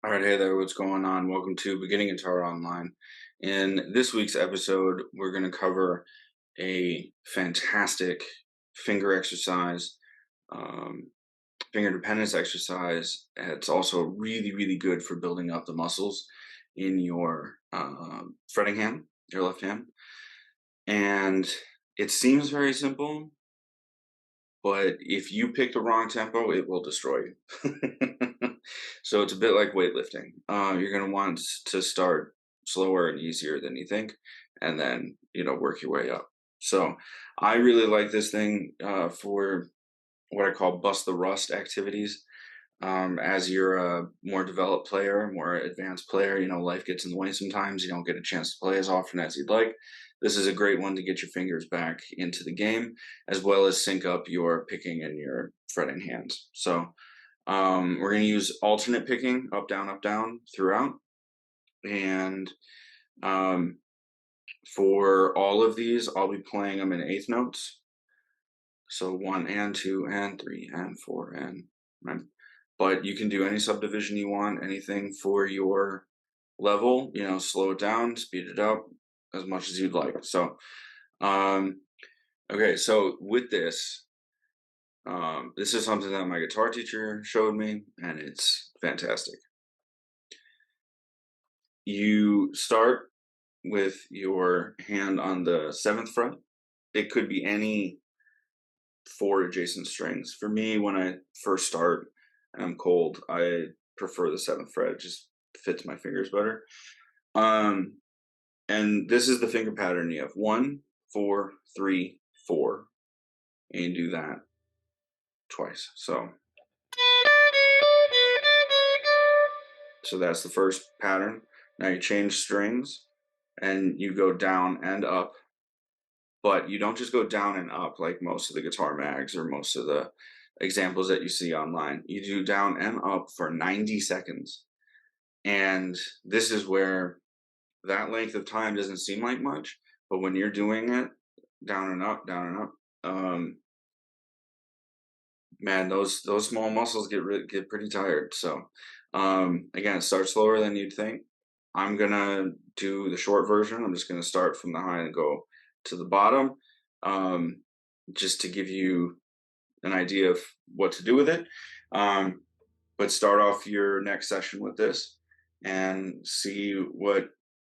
All right, hey there, what's going on? Welcome to Beginning Guitar Online. In this week's episode, we're going to cover a fantastic finger exercise, um, finger dependence exercise. It's also really good for building up the muscles in your fretting hand, your left hand. And it seems very simple, but if you pick the wrong tempo, it will destroy you. So it's a bit like weightlifting. You're going to want to start slower and easier than you think, and then work your way up. So I really like this thing for what I call bust the rust activities. As you're a more developed player, more advanced player, life gets in the way sometimes. You don't get a chance to play as often as you'd like. This is a great one to get your fingers back into the game, as well as sync up your picking and your fretting hands. So we're going to use alternate picking, up, down, throughout. And for all of these, I'll be playing them in eighth notes. So 1 and 2 and 3 and 4 and right. But you can do any subdivision you want, anything for your level, slow it down, speed it up as much as you'd like. So, okay, so with this, this is something that my guitar teacher showed me, and it's fantastic. You start with your hand on the 7th fret. It could be any 4 adjacent strings. For me, when I first start and I'm cold, I prefer the 7th fret. It just fits my fingers better. And this is the finger pattern. You have 1, 4, 3, 4, and you do that twice. So that's the first pattern. Now you change strings and you go down and up, but you don't just go down and up like most of the guitar mags or most of the examples that you see online. You do down and up for 90 seconds. And this is where that length of time doesn't seem like much, but when you're doing it down and up, man, those small muscles get pretty tired. So again, start slower than you'd think. I'm gonna do the short version. I'm just gonna start from the high and go to the bottom, just to give you an idea of what to do with it. But start off your next session with this and see what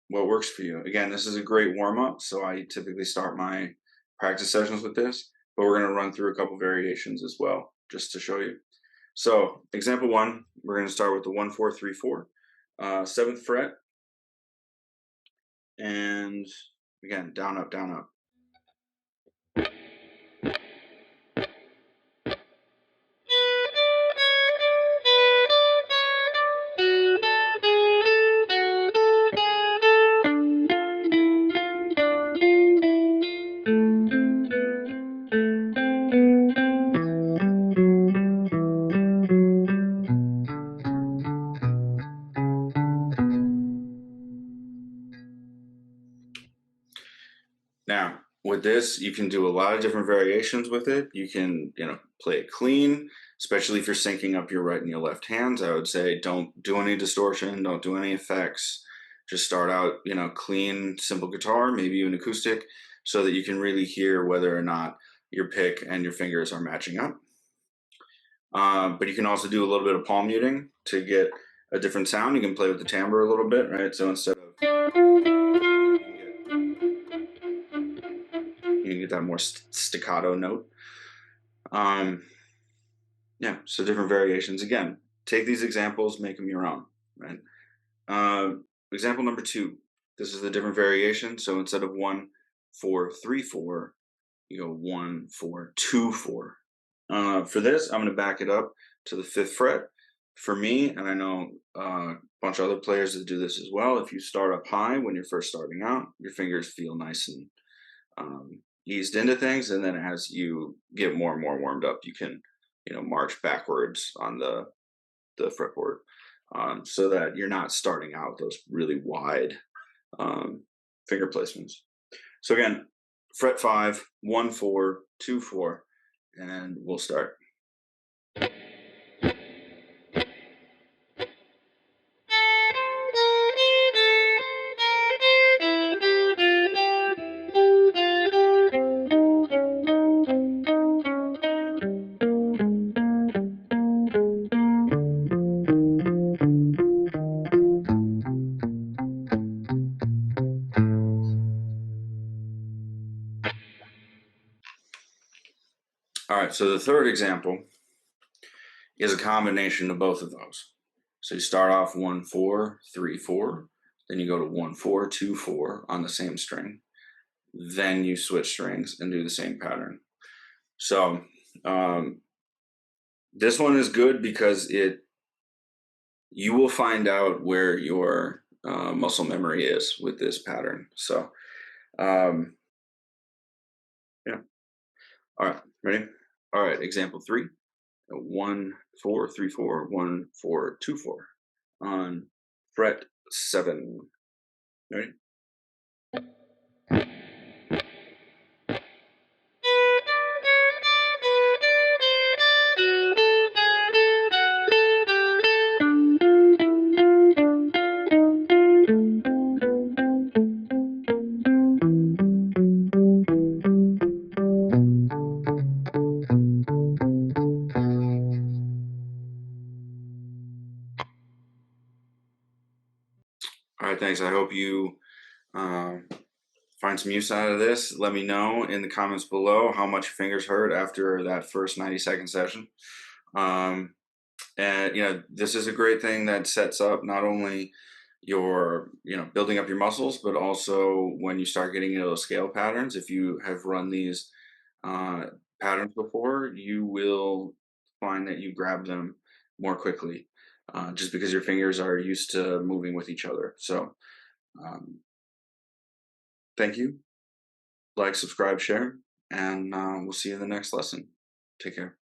works for you. Again, this is a great warm up, so I typically start my practice sessions with this, but we're going to run through a couple variations as well, just to show you. So example 1, we're going to start with the 1 4 3 4, 7th fret, and again, down up, down up. Now, with this, you can do a lot of different variations with it. You can, play it clean, especially if you're syncing up your right and your left hands. I would say don't do any distortion, don't do any effects. Just start out, clean, simple guitar, maybe even acoustic, so that you can really hear whether or not your pick and your fingers are matching up. But you can also do a little bit of palm muting to get a different sound. You can play with the timbre a little bit, right? So instead of you can get that more staccato note. Yeah, so different variations. Again, take these examples, make them your own, right? Example number 2. This is the different variation. So instead of 1 4 3 4, you go 1 4 2 4. For this, I'm going to back it up to the 5th fret. For me, and I know a bunch of other players that do this as well, if you start up high when you're first starting out, your fingers feel nice and eased into things, and then as you get more and more warmed up, you can march backwards on the fretboard, so that you're not starting out with those really wide finger placements. So again, fret 5, 1 4 2 4, and we'll start. right, so the third example is a combination of both of those. So you start off 1 4 3 4, then you go to 1 4 2 4 on the same string. Then you switch strings and do the same pattern. So um, this one is good because you will find out where your muscle memory is with this pattern. So um, yeah. All right, ready? All right, example 3. 1 4 3 4 1 4 2 4 on fret 7. Ready? All right, thanks. I hope you um, find some use out of this. Let me know in the comments below how much your fingers hurt after that first 90-second session. Um, and this is a great thing that sets up not only your building up your muscles, but also when you start getting into those scale patterns. If you have run these uh, patterns before, you will find that you grab them more quickly, just because your fingers are used to moving with each other. So um, thank you. Like, subscribe, share, and we'll see you in the next lesson. Take care.